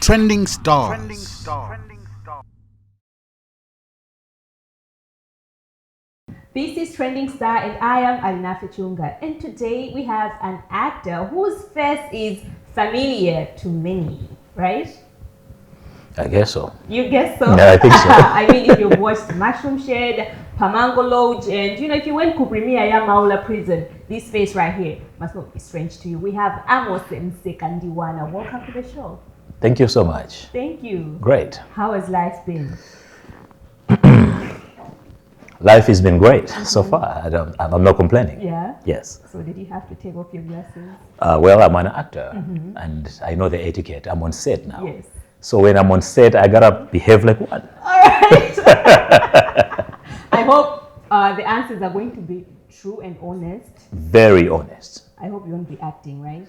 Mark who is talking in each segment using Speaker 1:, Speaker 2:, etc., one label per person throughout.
Speaker 1: Trending Stars.
Speaker 2: This is Trending Star and I am Alinafi Chunga, and today we have an actor whose face is familiar to many, right?
Speaker 3: I guess so.
Speaker 2: You guess so?
Speaker 3: Yeah, I think so.
Speaker 2: I mean, if you've watched Mushroom Shed, Pamango Lodge, and if you went to premiere Maula Prison, this face right here must not be strange to you. We have Amos Msekandiana. Welcome to the show.
Speaker 3: Thank you so much.
Speaker 2: Thank you.
Speaker 3: Great.
Speaker 2: How has life been?
Speaker 3: Life has been great so far. I'm not complaining.
Speaker 2: Yeah?
Speaker 3: Yes.
Speaker 2: So did you have to take off your glasses?
Speaker 3: Well, I'm an actor and I know the etiquette. I'm on set now.
Speaker 2: Yes.
Speaker 3: So when I'm on set, I gotta behave like one.
Speaker 2: All right. I hope the answers are going to be true and honest.
Speaker 3: Very honest.
Speaker 2: I hope you won't be acting, right?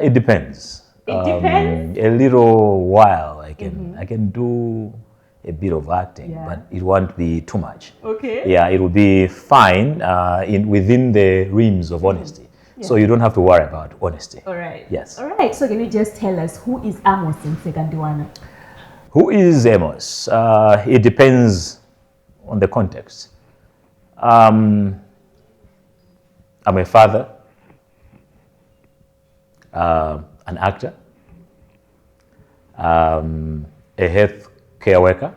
Speaker 3: It depends.
Speaker 2: It depends?
Speaker 3: A little while I can do a bit of acting,
Speaker 2: Yeah.
Speaker 3: but it won't be too much.
Speaker 2: Okay.
Speaker 3: Yeah, it will be fine within the realms of honesty.
Speaker 2: Yeah.
Speaker 3: So you don't have to worry about honesty.
Speaker 2: All right.
Speaker 3: Yes.
Speaker 2: All right. So can you just tell us who is Amos Msekandiana?
Speaker 3: Who is Amos? It depends on the context. I'm a father, an actor, a health care worker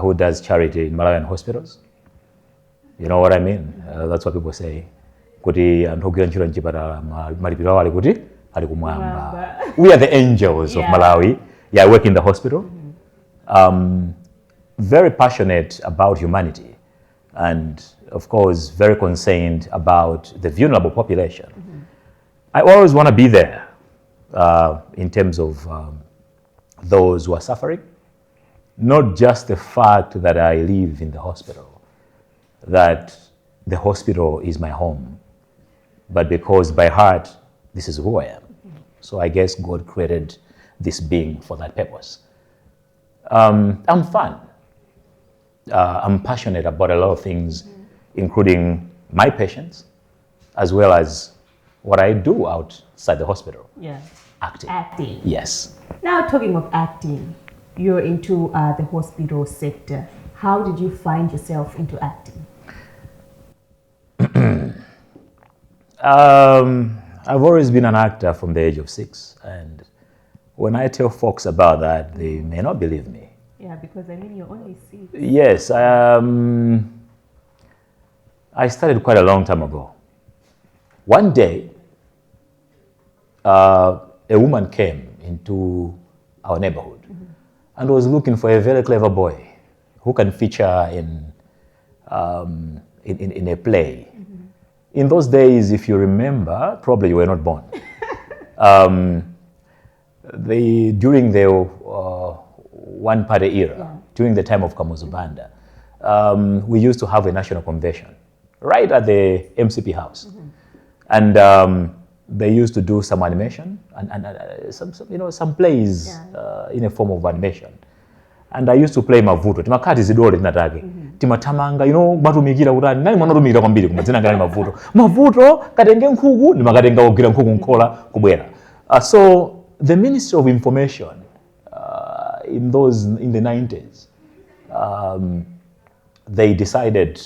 Speaker 3: who does charity in Malawian hospitals. You know what I mean? That's what people say. Kuti antogwira ntchito mchipatala malipiro awo ali kuti ali kumwamba. We are the angels of Malawi. Yeah, I work in the hospital. Very passionate about humanity and of course very concerned about the vulnerable population. I always want to be there in terms of those who are suffering. Not just the fact that I live in the hospital, that the hospital is my home, but because by heart, this is who I am. So I guess God created this being for that purpose. I'm fun. I'm passionate about a lot of things, including my patients, as well as what I do outside the hospital.
Speaker 2: Yeah.
Speaker 3: Acting.
Speaker 2: Acting.
Speaker 3: Yes.
Speaker 2: Now talking of acting, you're into the hospital sector. How did you find yourself into acting?
Speaker 3: I've always been an actor from the age of 6, and when I tell folks about that, they may not believe me.
Speaker 2: Yeah, because I mean you're only 6.
Speaker 3: Yes, I started quite a long time ago. One day, a woman came into our neighborhood and was looking for a very clever boy who can feature in a play. In those days, if you remember, probably you were not born. During the one-party era, during the time of Kamuzubanda, we used to have a national convention right at the MCP house. And they used to do some animation and some plays in a form of animation. And I used to play mavuto. Timakati zidole tinatake. Timatamanga, matumikira utani. Nani mwana tumikira kwambiri kumadzina ngani mavuto. Mavuto katenge nkhuku, nimakatenga ogira nkhuku nkola kubwera. So the Ministry of Information in the 90s, they decided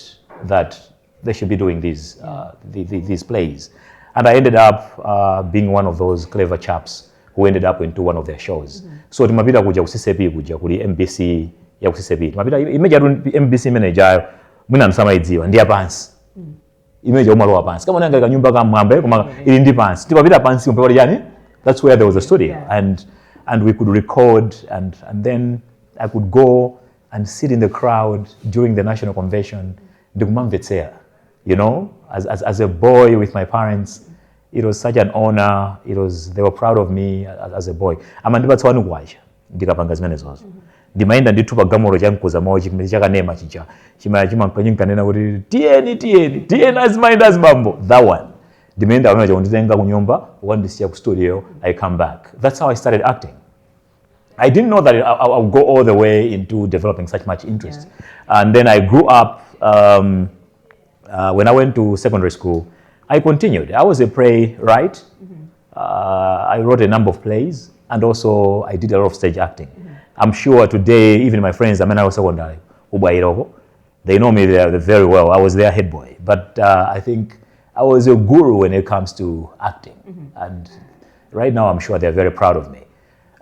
Speaker 3: that they should be doing these plays. And I ended up being one of those clever chaps who ended up into one of their shows. So timapita kuja kuCCP kuja kuli MBC ya kuCCP. Timapita image ya MBC manager mwina msamaidziwa ndiya pansi. Image ya umalowa pansi. Kama unanga nyumba kama mwambe kuma ili ndi pansi. Timapita pansi umpepali yani. That's where there was a studio and we could record and then I could go and sit in the crowd during the national convention. Ndikumamvetsera. As a boy with my parents, it was such an honor. They were proud of me as a boy. Amandibatswanu kwacha ndikapanga zimene zozo. Ndimaenda nditupa gamoro chankuza mawo chimene chakanema chicha. Chimankanena kuti tieni azimaenda mambo. That one. Ndimaenda amene chakunditenga kunyumba, wandisiya ku studio, I come back. That's how I started acting. I didn't know that I would go all the way into developing such much interest. And then I grew up when I went to secondary school. I continued. I was a playwright. I wrote a number of plays, and also I did a lot of stage acting. I'm sure today, even my friends, I was secondary, they know me very well. I was their head boy. But I think I was a guru when it comes to acting. And right now, I'm sure they're very proud of me.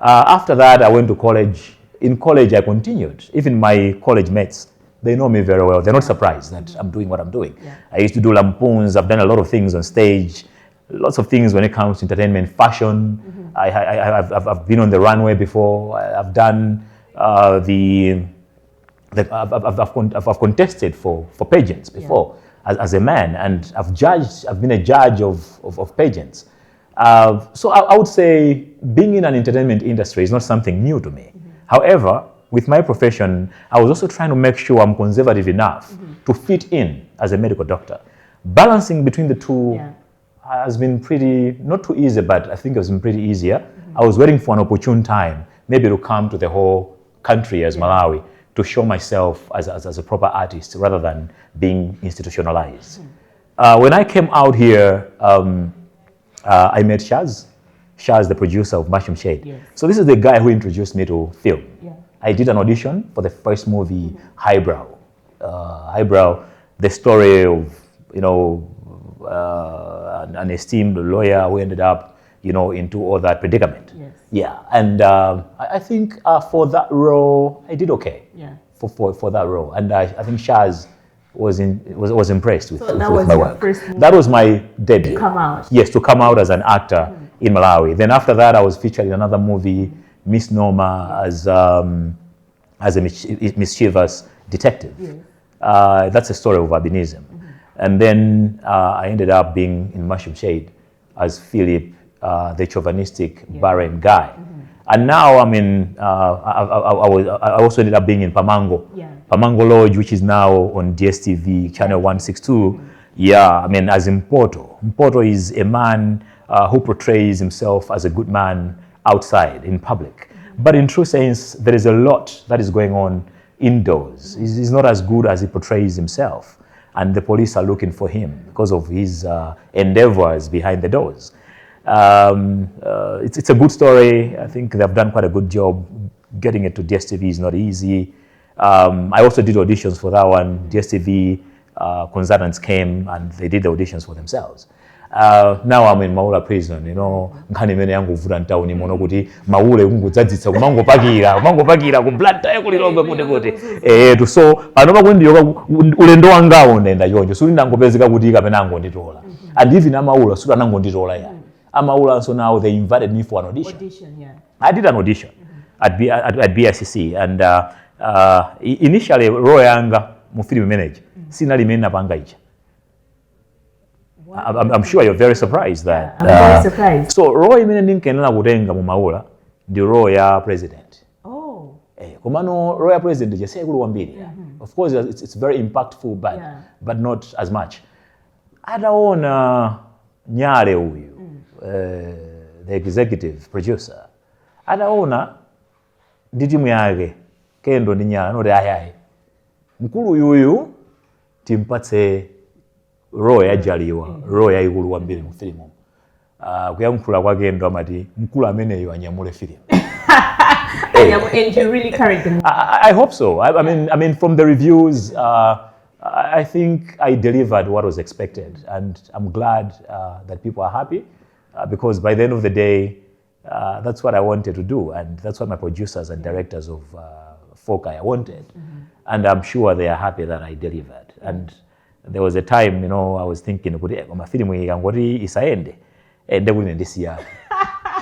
Speaker 3: After that, I went to college. In college, I continued. Even my college mates, they know me very well. They're not surprised that I'm doing what I'm doing. I used to do lampoons. I've done a lot of things on stage. Lots of things when it comes to entertainment, fashion. I've been on the runway before. I've done I've contested for pageants before as a man, and I've been a judge of pageants. So I would say being in an entertainment industry is not something new to me. However, with my profession, I was also trying to make sure I'm conservative enough to fit in as a medical doctor. Balancing between the two has been pretty, not too easy, but I think it's been pretty easier. I was waiting for an opportune time, maybe to come to the whole country as Malawi, to show myself as a proper artist rather than being institutionalized. When I came out here, I met Shaz, the producer of Mushroom Shade. So this is the guy who introduced me to film. I did an audition for the first movie, Highbrow. Highbrow, the story of, an esteemed lawyer who ended up, into all that predicament. And I think for that role, I did okay. For that role, and I think Shaz was impressed with my work. That was my debut.
Speaker 2: To come out.
Speaker 3: Yes, to come out as an actor in Malawi. Then after that, I was featured in another movie, Misnomer, as a mischievous detective. That's a story of albinism. And then I ended up being in Mushroom Shade as Philip, the chauvinistic, barren guy. And now I'm in, I also ended up being in Pamango. Pamango Lodge, which is now on DSTV, channel 162. As Mpoto. Mpoto is a man who portrays himself as a good man outside, in public. But in true sense, there is a lot that is going on indoors. He's not as good as he portrays himself. And the police are looking for him because of his endeavors behind the doors. It's a good story. I think they've done quite a good job. Getting it to DSTV is not easy. I also did auditions for that one. DSTV consultants came and they did the auditions for themselves. Now I'm in Maula Prison, nkhani imene yangovula mtauni muno kuti maule kungodzadzitsa kumangopakira ku blood tire kulilombe kuti so panopa kundiyoka ulendo wangawo ndaenda choncho suli ndangopezeka kuti kapena angonditola and even amaula suli anangonditola ya amaula, so now they invited me for an audition. I did an audition at BICC, and initially role yanga mu film manager sina limene napanga icha. I'm sure you're very surprised that.
Speaker 2: I'm very surprised.
Speaker 3: So role imene ndinkenera kutenga mu Maula ndi role ya president. Komano role ya president je sekulu wambiri. Of course it's very impactful, but not as much. Adaona Nyale huyu, the executive producer, adaona ndi timu yake Kendo ndi Nyale noti ayayi mkulu yuyu timpatse role yajaliwa, role yaikulu wambiri mu filimu. Kuyankhula kwa Kendo amati mkulu ameneyo anyamule filimu.
Speaker 2: And you really carried them.
Speaker 3: I hope so. I mean, from the reviews, I think I delivered what was expected, and I'm glad that people are happy because by the end of the day, that's what I wanted to do, and that's what my producers and directors of Fokai wanted, and I'm sure they are happy that I delivered. And there was a time, I was thinking, "Kama film ingangoti isaende, ende kuli ndisiya."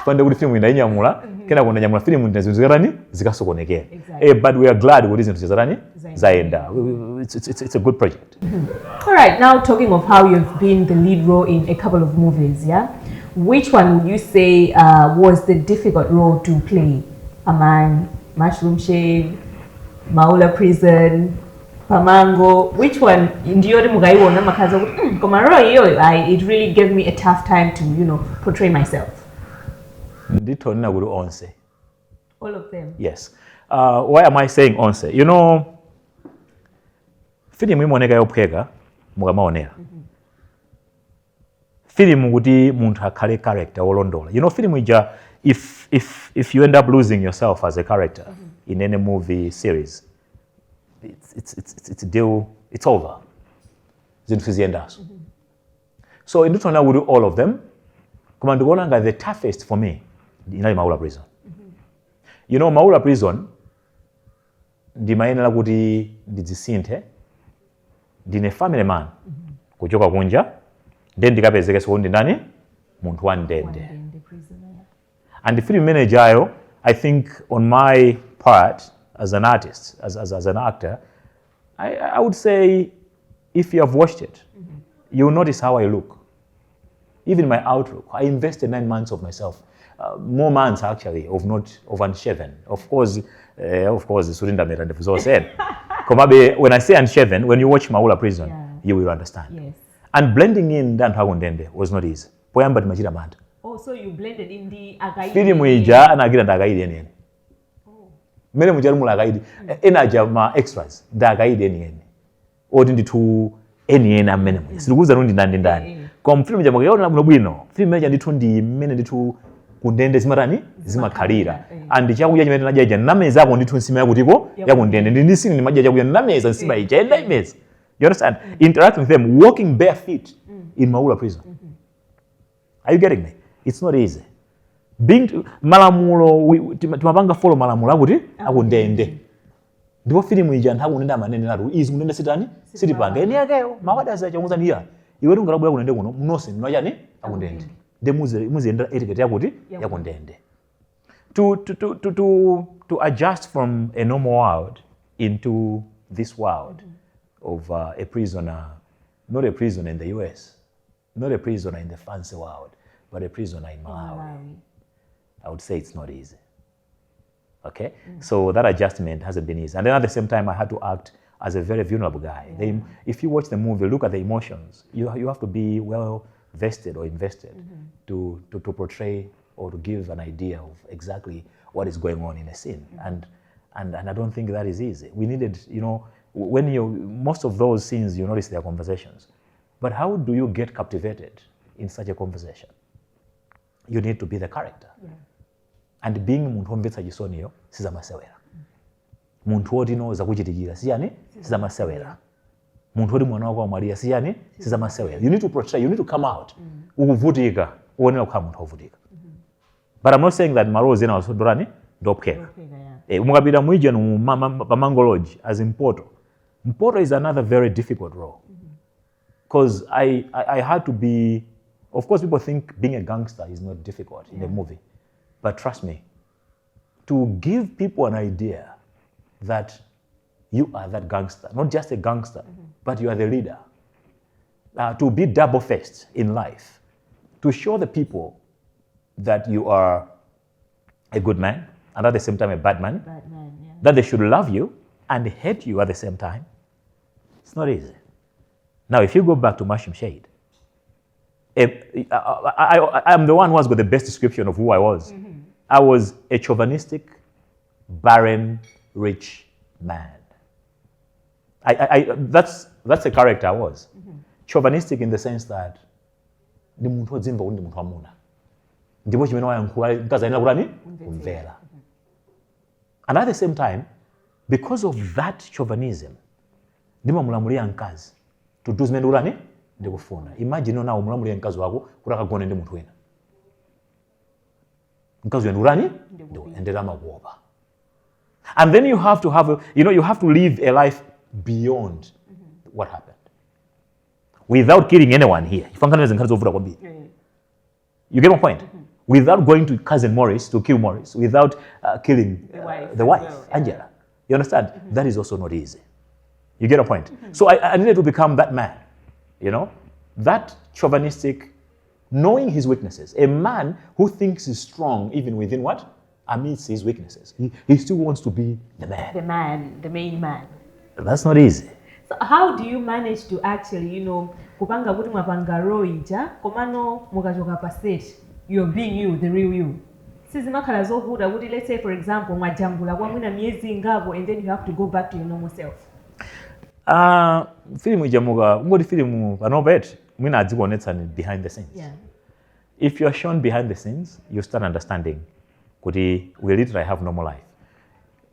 Speaker 3: Pande kuli film indanyamula, kena kuna nyamula film ndazizirani zikasokonekera. But we are glad with this zizarani zaenda. It's a good project.
Speaker 2: All right, now talking of how you've been the lead role in a couple of movies, which one would you say was the difficult role to play among Mushroom Shade, Maula Prison, Pamango? Which one? It really gave me a tough time to, portray myself. All of them?
Speaker 3: Yes. Why am I saying onse? Film imoneka yopheka mukamaonera. Film kuti munthu akhale character olondola. You know, film ija, if you end up losing yourself as a character in any movie series, it's a deal, it's over. Zinthu ziyendazo. So inditona we do all of them. Koma ndikuona the toughest for me inali Maula Prison. You know, Maula Prison ndimayenera kuti ndidzisinthe, ndine family man kuchoka kunja, then ndikapezeke sikundi ndani munthu wandende. And the film manager, I think on my part as an artist, as an actor, I would say if you have watched it, you'll notice how I look. Even my outlook. I invested 9 months of myself. More months actually of unshaven. Of course, Surindamira and Fuzo said. When I say unshaven, when you watch Maula Prison, you will understand.
Speaker 2: Yes.
Speaker 3: And blending in Dan Hagundende was not easy.
Speaker 2: Oh, so you blended in the Agaidi.
Speaker 3: Film ija anagira ndagaidi eni. Mene mujaru mula agaidi. Enaja ma extras ndagaidi eni. Odi nditu eni mene muja. Silukuza nundi ndani. Kwa film ija mwagayona mnobwino. Film ija nditu ndi mene nditu kundende zimarani zimakhalira. And chakuja chimene najaja nameza ako nditu nsima yakutiko yakundende. Ndisini majaja chakuja nameza nsima ija enda imeza. You understand? Interacting with them, walking bare feet in Maula Prison. Are you getting me? It's not easy. Malamulo, timapanga follow malamulo akuti akundende. Ndipo film ija ntakunenda manene natu izi kunenda sitani sitipanga eni yakeyo mawada za chamuza niya iwe ngalabu yakunende kuno mnose nojani akundende. De muzi enda etiquette yakuti yakundende. To adjust from a normal world into this world of a prisoner, not a prisoner in the US, not a prisoner in the fancy world, but a prisoner in Malawi. I would say it's not easy. Okay? So that adjustment hasn't been easy. And then at the same time, I had to act as a very vulnerable guy. If you watch the movie, look at the emotions. You have to be well vested or invested to portray or to give an idea of exactly what is going on in a scene. And I don't think that is easy. We needed, you know, most of those scenes, you notice their conversations. But how do you get captivated in such a conversation? You need to be the character. And being muntu omvetsa chisoniyo sizamasewera. Muntu oti no zakuchitikira siyani sizamasewera. Muntu oti mwana wako amwalira siyani sizamasewera. You need to portray, you need to come out. Ukuvutika, uonera kukhala muntu ovutika. But I'm not saying that Maro zena wasodorani ndopkera. Mukapita mwije no Pamango Lodge as in Mpoto. Mpoto is another very difficult role. Because I had to be, of course people think being a gangster is not difficult in a movie. But trust me, to give people an idea that you are that gangster, not just a gangster, but you are the leader. To be double-faced in life, to show the people that you are a good man and at the same time a bad man, that they should love you and hate you at the same time. It's not easy. Now, if you go back to Mushroom Shade, I'm the one who has got the best description of who I was. I was a chauvinistic, barren, rich man. That's the character I was. Chauvinistic in the sense that ndi munthu odzimva kuti ndi munthu amuna. Ndipo chimene wayankhula nkazanira kurani Mumvera. And at the same time, because of that chauvinism, ndimamulamulira mkazi to do zimene urani ndikufuna. Imagine now umulamulira mkazi wako kuti akagone ndi munthu wina. Mkazi wenu urani ndendera makuopa. And then you have to have you have to live a life beyond what happened. Without killing anyone here. You get my point? Without going to cousin Morris to kill Morris, without killing the wife Angela. You understand? That is also not easy. You get a point? So I needed to become that man, you know, that chauvinistic, knowing his weaknesses. A man who thinks he's strong even within what? Amidst his weaknesses. He still wants to be the man.
Speaker 2: The man, the main man.
Speaker 3: That's not easy.
Speaker 2: So how do you manage to actually, kupanga kuti mwapanga roija, komano mukachoka pa stage, you're being you, the real you. Sizimakhala zovuta kuti, let's say for example, mwajambula kwa mwina miezi ngabo and then you have to go back to your normal self.
Speaker 3: Film ijamuka, ngoti film panopa eti. behind the scenes.
Speaker 2: Yeah.
Speaker 3: If you're shown behind the scenes, you start understanding we literally have normal life.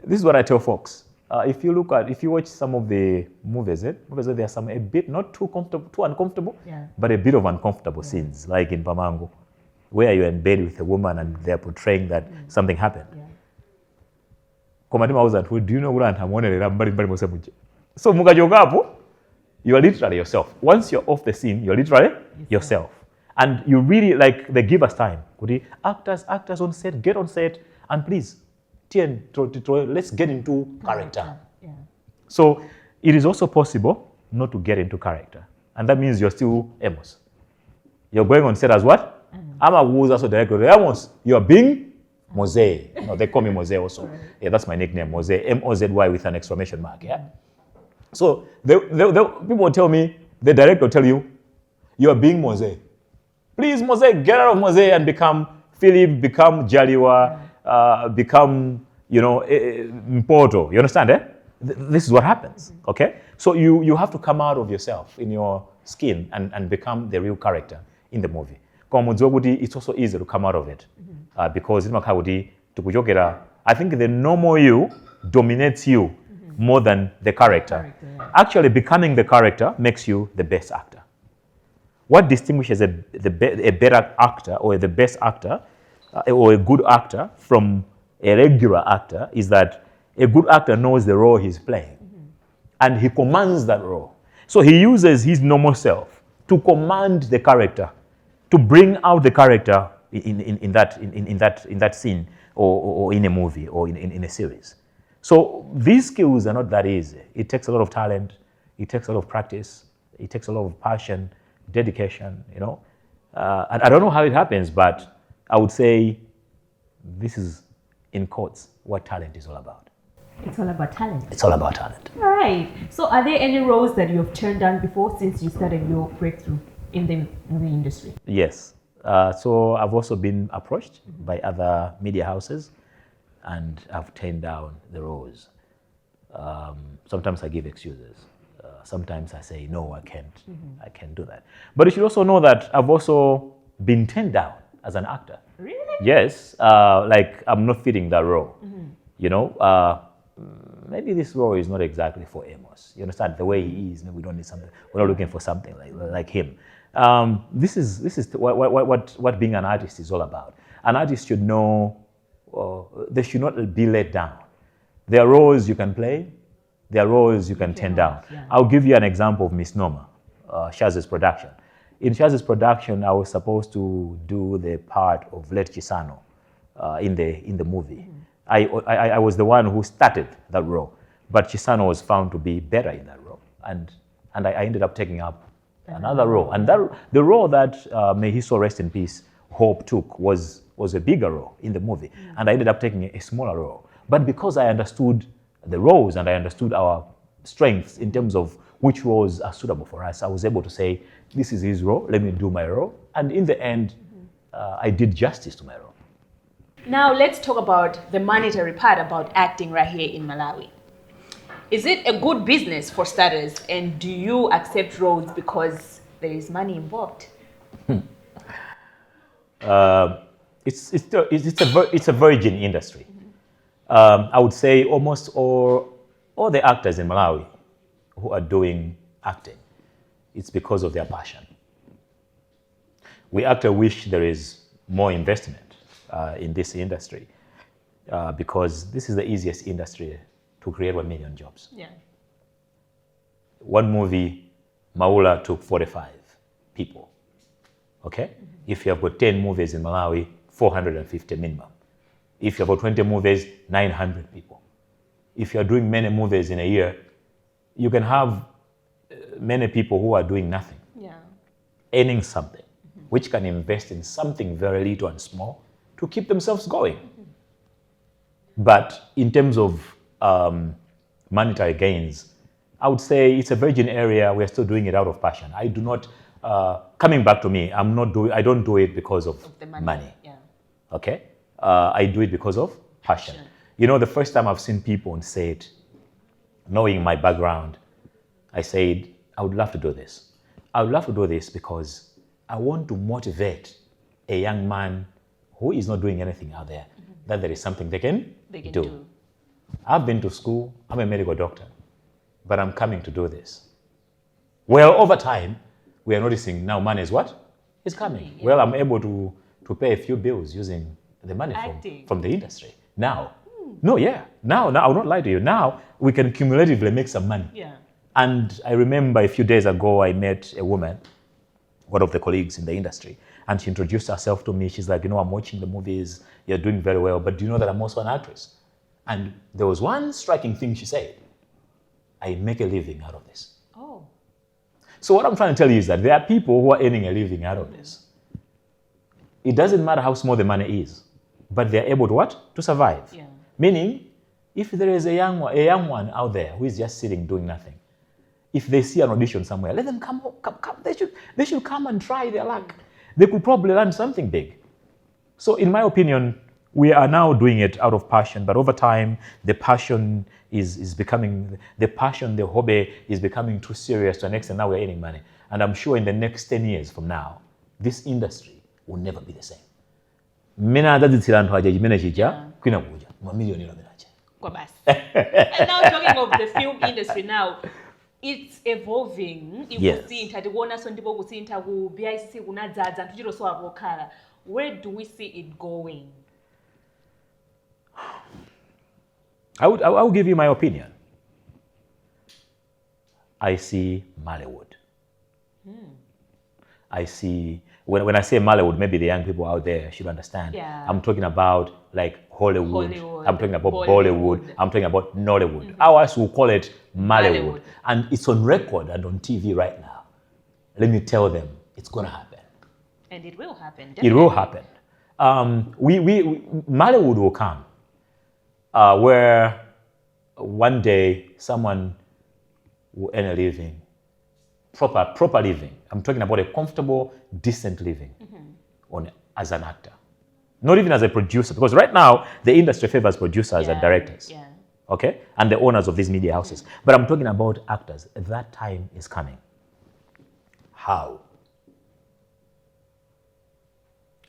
Speaker 3: This is what I tell folks. If you watch some of the movies, there are some a bit not too comfortable, too uncomfortable, but a bit of uncomfortable scenes, like in Pamango, where you're in bed with a woman and they're portraying that something happened. Do you know what I'm So you are literally yourself. Once you're off the scene, you're literally yourself. And you really, like, they give us time. Actors on set, get on set, and please, let's get into character.
Speaker 2: Yeah.
Speaker 3: So it is also possible not to get into character. And that means you're still Amos. You're going on set as what? I'm a who's also director. Amos, you're being Mose. No, they call me Mose also. Right. Yeah, that's my nickname, Mose. M-O-Z-Y with an exclamation mark. Yeah. So people will tell me, the director will tell you, you're being Mose. Please, Mose, get out of Mose and become Philip, become Jaliwa, become, Mpoto. You understand, eh? This is what happens, okay? So you have to come out of yourself in your skin and become the real character in the movie. It's also easy to come out of it because I think the normal you dominates you more than the character. Actually, becoming the character makes you the best actor. What distinguishes a better actor or the best actor or a good actor from a regular actor is that a good actor knows the role he's playing and he commands that role. So he uses his normal self to command the character, to bring out the character in that scene or in a movie or in a series. So these skills are not that easy. It takes a lot of talent, it takes a lot of practice, it takes a lot of passion, dedication, And I don't know how it happens, but I would say this is, in quotes, what talent is all about.
Speaker 2: It's all about talent.
Speaker 3: It's all about talent.
Speaker 2: All right. So are there any roles that you've turned down before since you started your breakthrough in the movie industry?
Speaker 3: Yes. So I've also been approached by other media houses and I've turned down the roles. Sometimes I give excuses. Sometimes I say, no, I can't do that. But you should also know that I've also been turned down as an actor.
Speaker 2: Really?
Speaker 3: Yes, like I'm not fitting that role. Maybe this role is not exactly for Amos. You understand the way he is. Maybe we don't need something. We're not looking for something like him. This is what being an artist is all about. An artist should know they should not be let down. There are roles you can play. There are roles you can turn down. Yeah. I'll give you an example of Misnomer, Shaz's production. In Shaz's production, I was supposed to do the part of Let Chisano in the movie. I was the one who started that role, but Chisano was found to be better in that role, and I ended up taking up another role. And the role that may he so rest in peace, Hope took was a bigger role in the movie, and I ended up taking a smaller role. But because I understood the roles and I understood our strengths in terms of which roles are suitable for us, I was able to say, this is his role, let me do my role. And in the end, I did justice to my role.
Speaker 2: Now let's talk about the monetary part about acting right here in Malawi. Is it a good business for starters, and do you accept roles because there is money involved?
Speaker 3: It's a virgin industry. I would say almost all the actors in Malawi who are doing acting, it's because of their passion. We actually wish there is more investment in this industry because this is the easiest industry to create 1 million jobs.
Speaker 2: Yeah.
Speaker 3: One movie, Maula took 45 people. Okay? If you have got 10 movies in Malawi, 450 minimum. If you have got 20 movies, 900 people. If you're doing many movies in a year, you can have many people who are doing nothing, earning something, which can invest in something very little and small to keep themselves going. But in terms of monetary gains, I would say it's a virgin area. We're still doing it out of passion. I do not, coming back to me, I don't do it because of the money.
Speaker 2: Yeah.
Speaker 3: Okay? I do it because of passion. The first time I've seen people on set, knowing my background, I said, I would love to do this. I would love to do this because I want to motivate a young man who is not doing anything out there, that there is something they can do. I've been to school, I'm a medical doctor, but I'm coming to do this. Well, over time, we are noticing now money is what? Is coming. Yeah. Well, I'm able to pay a few bills using the money from the industry. Now, now, I will not lie to you. Now, we can cumulatively make some money.
Speaker 2: Yeah.
Speaker 3: And I remember a few days ago, I met a woman, one of the colleagues in the industry, and she introduced herself to me. She's like, I'm watching the movies, you're doing very well, but do you know that I'm also an actress? And there was one striking thing she said, I make a living out of this.
Speaker 2: Oh.
Speaker 3: So what I'm trying to tell you is that there are people who are earning a living out of this. It doesn't matter how small the money is, but they're able to what? To survive.
Speaker 2: Yeah.
Speaker 3: Meaning, if there is a young one out there who is just sitting doing nothing, if they see an audition somewhere, let them come. They should come and try their luck. They could probably learn something big. So in my opinion, we are now doing it out of passion, but over time, the passion is becoming, the hobby is becoming too serious to an extent now we're earning money. And I'm sure in the next 10 years from now, this industry will never be the same.
Speaker 2: And now talking of the film industry now, it's evolving.
Speaker 3: Yes.
Speaker 2: Where do we see it going?
Speaker 3: I will give you my opinion. I see Mollywood. I see, when I say Malawi, maybe the young people out there should understand.
Speaker 2: Yeah.
Speaker 3: I'm talking about like Hollywood. I'm talking about Bollywood. I'm talking about Nollywood. Mm-hmm. Ours will call it Malawi. And it's on record and on TV right now. Let me tell them, it's going to happen.
Speaker 2: And it will happen. Definitely.
Speaker 3: It will happen. Malawi will come where one day someone will earn a living. Proper living. I'm talking about a comfortable, decent living as an actor. Not even as a producer, because right now the industry favors producers and directors.
Speaker 2: Yeah.
Speaker 3: Okay? And the owners of these media houses. But I'm talking about actors. That time is coming. How?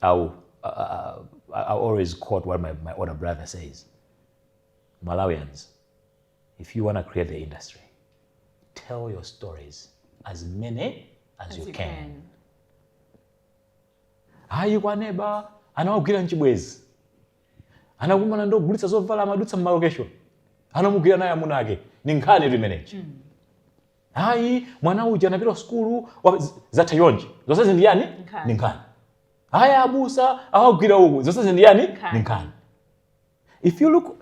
Speaker 3: I always quote what my older brother says. Malawians, if you want to create the industry, tell your stories as many as you can. Hayi kwa neba anawugwira nchibwezi. Anakumana ndo gulitsa zovala amadutsa mu location. Anamugwira naye amunake ni nkhani limenechi. Hayi mwana uja anapita skulu zatayonji. Zonse zindiyani? Ni nkhani. Hayi abusa awugwira ugu. Zonse zindiyani? Ni nkhani. If you look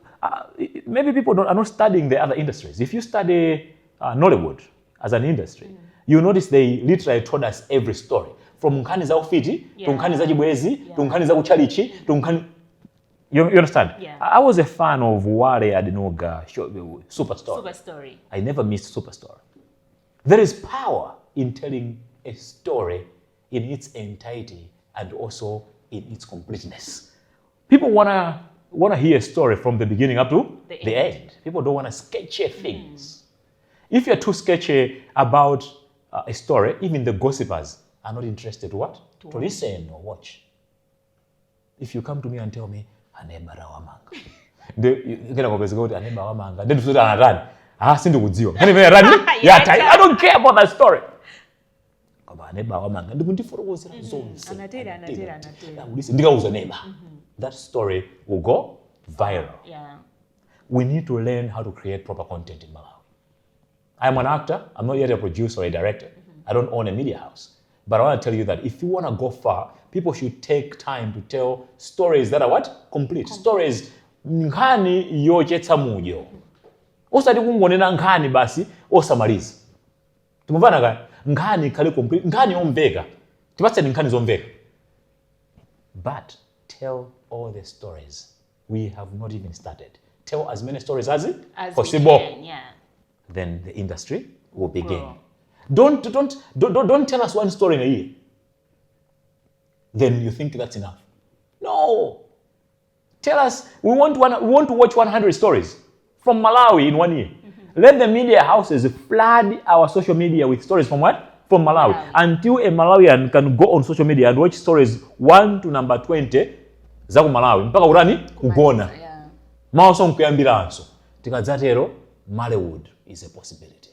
Speaker 3: maybe people are not studying the other industries. If you study Nollywood as an industry, you notice they literally told us every story. From nkhani za ufiti, to nkhani za chibwezi, to nkhani za kuchalichi, to nkhani... You understand?
Speaker 2: Yeah.
Speaker 3: I was a fan of Wale Adenoga Superstory. I never missed Superstory. There is power in telling a story in its entirety and also in its completeness. People wanna hear a story from the beginning up to the end. People don't want to sketchy things. If you're too sketchy about a story, even the gossipers are not interested to listen or watch. If you come to me and tell me, anebara wamanga. I don't care about that story. That story will go viral.
Speaker 2: Yeah.
Speaker 3: We need to learn how to create proper content in Malawi. I'm an actor. I'm not yet a producer or a director. I don't own a media house. But I want to tell you that if you want to go far, people should take time to tell stories that are what? Complete. Stories. Nkhani yochetsa mujo. Osati kungonena nkhani basi osamaliza. Tumuvana ka nkhani kali complete. Nkhani yomveka. Tipatse nkhani zomveka. But tell all the stories. We have not even started. Tell as many stories as possible.
Speaker 2: Can, yeah.
Speaker 3: Then the industry will begin. Don't tell us one story in a year. Then you think that's enough. No. Tell us, we want to watch 100 stories from Malawi in 1 year. Let the media houses flood our social media with stories from what? from Malawi. Until a Malawian can go on social media and watch stories 1 to number 20 za ku Malawi mpaka urani kugona. Maoso nkuyambiranso. Tikadzatero Mollywood is a possibility.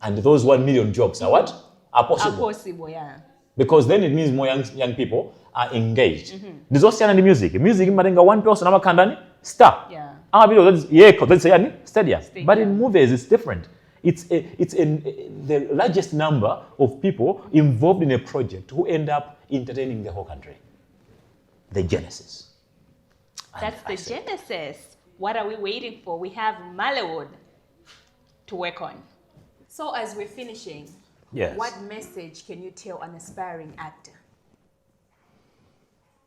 Speaker 3: And those 1 million jobs are what? Are possible.
Speaker 2: Are possible, yeah.
Speaker 3: Because then it means more young people are engaged. Ndizosiyana ndi music. Music imatenga one person amakhandani star.
Speaker 2: Yeah.
Speaker 3: Amapilo that's yani stadium. But in movies it's different. It's the largest number of people involved in a project who end up entertaining the whole country. The genesis.
Speaker 2: That's the genesis. What are we waiting for? We have Mollywood to work on. So as we're finishing,
Speaker 3: yes,
Speaker 2: what message can you tell an aspiring actor?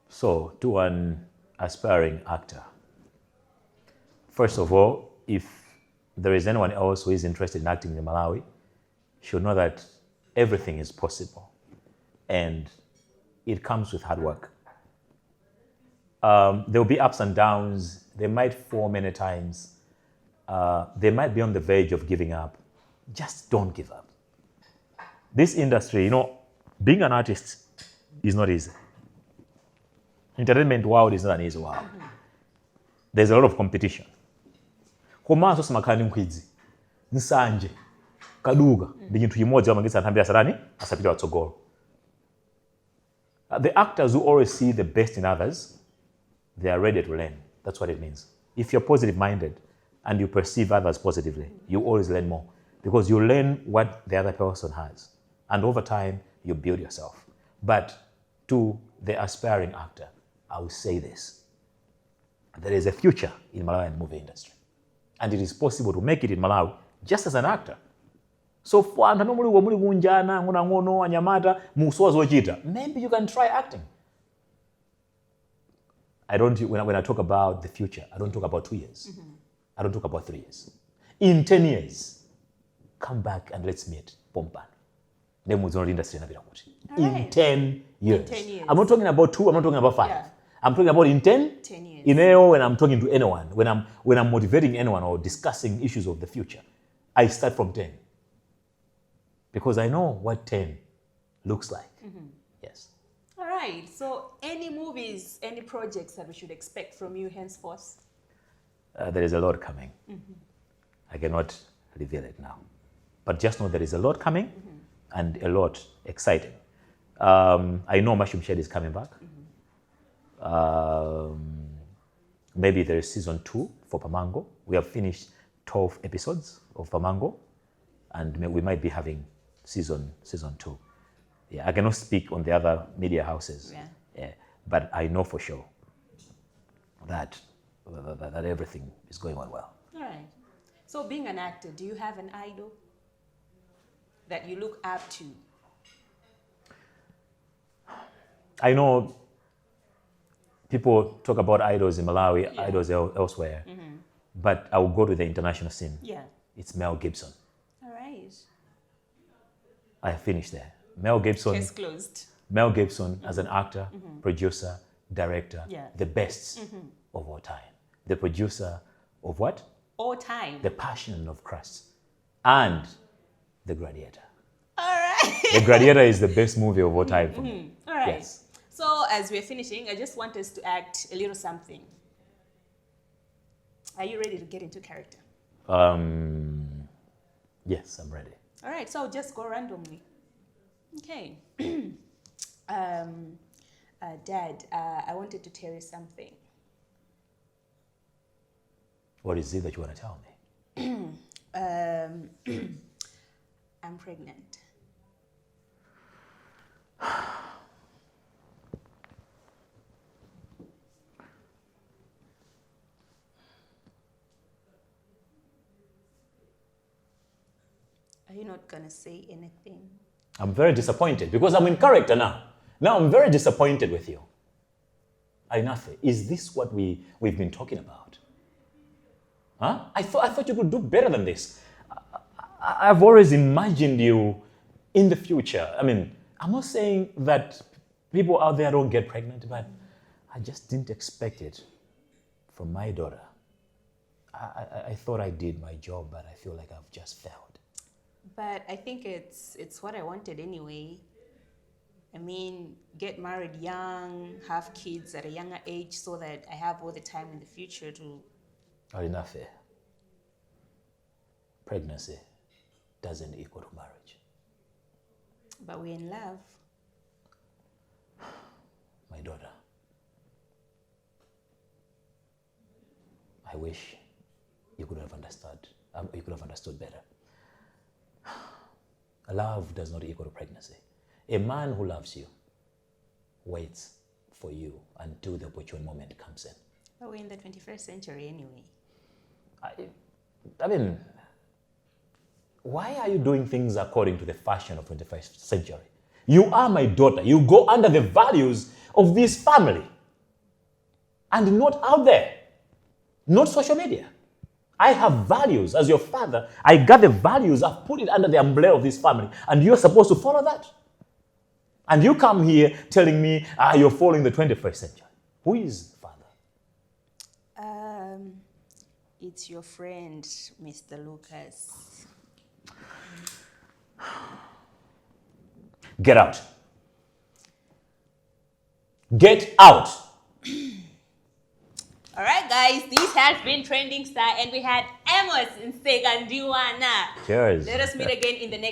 Speaker 3: So, to an aspiring actor, first of all, if there is anyone else who is interested in acting in Malawi, should know that everything is possible and it comes with hard work. There will be ups and downs. They might fall many times. They might be on the verge of giving up. Just don't give up. This industry, being an artist is not easy. Entertainment world is not an easy world. There's a lot of competition. Komanso simakhani mkhwidzi. Nsanje. Kaduga. Ndi chinthu chimodzi amangisa anthambira sarani asapita watsogolo. The actors who always see the best in others, they are ready to learn. That's what it means. If you're positive-minded and you perceive others positively, you always learn more. Because you learn what the other person has. And over time, you build yourself. But to the aspiring actor, I will say this. There is a future in Malawian movie industry. And it is possible to make it in Malawi just as an actor. So for muli kunjana, ngono, anyamata, musowa zochita, maybe you can try acting. When I talk about the future, I don't talk about 2 years. I don't talk about 3 years. In 10 years, come back and let's meet. Pompan. Industry in 10 years. In 10 years. I'm not talking about 2, I'm not talking about 5. Yeah. I'm talking about in 10 years. When I'm talking to anyone, when I'm motivating anyone or discussing issues of the future, I start from 10. Because I know what 10 looks like. Yes.
Speaker 2: All right. So any movies, any projects that we should expect from you henceforth?
Speaker 3: There is a lot coming. I cannot reveal it now. But just know there is a lot coming and a lot exciting. I know Mushroom Shed is coming back. Maybe there is season 2 for Pamango. We have finished 12 episodes of Pamango, and we might be having season 2. Yeah, I cannot speak on the other media houses. Yeah, but I know for sure that everything is going on well.
Speaker 2: All right. So being an actor, do you have an idol that you look up to?
Speaker 3: I know people talk about idols in Malawi, idols elsewhere, but I will go to the international scene.
Speaker 2: Yeah.
Speaker 3: It's Mel Gibson.
Speaker 2: All right.
Speaker 3: I finished there. Mel Gibson.
Speaker 2: Case closed.
Speaker 3: Mel Gibson as an actor, producer, director,
Speaker 2: Yeah.
Speaker 3: the best of all time. The producer of what?
Speaker 2: All time.
Speaker 3: The Passion of Christ and The Gladiator.
Speaker 2: All right.
Speaker 3: The Gladiator is the best movie of all time for me.
Speaker 2: All right.
Speaker 3: Yes.
Speaker 2: So as we're finishing, I just want us to act a little something. Are you ready to get into character?
Speaker 3: Yes, I'm ready.
Speaker 2: All right, so just go randomly. Okay. Dad, I wanted to tell you something.
Speaker 3: What is it that you want to tell me?
Speaker 2: I'm pregnant. Are you not gonna say anything?
Speaker 3: I'm very disappointed because I'm in character now. Now I'm very disappointed with you. Ainafe, is this what we've been talking about? Huh? I thought you could do better than this. I've always imagined you in the future. I mean, I'm not saying that people out there don't get pregnant, but I just didn't expect it from my daughter. I thought I did my job, but I feel like I've just failed.
Speaker 4: But I think it's what I wanted anyway. I mean, get married young, have kids at a younger age so that I have all the time in the future to...
Speaker 3: Enough. Pregnancy doesn't equal to marriage.
Speaker 4: But we're in love.
Speaker 3: My daughter, I wish you could have understood better. Love does not equal to pregnancy. A man who loves you waits for you until the opportune moment comes in.
Speaker 4: But we're in the 21st century anyway.
Speaker 3: I mean, why are you doing things according to the fashion of 21st century? You are my daughter. You go under the values of this family and not out there, not social media. I have values. As your father, I got the values. I've put it under the umbrella of this family, and you're supposed to follow that. And you come here telling me you're following the 21st century. Who is the father?
Speaker 4: It's your friend, Mr. Lucas.
Speaker 3: Get out. Get out.
Speaker 2: All right, guys, this has been Trending Star, and we had Amos Msekandiana.
Speaker 3: Cheers.
Speaker 2: Let us meet again in the next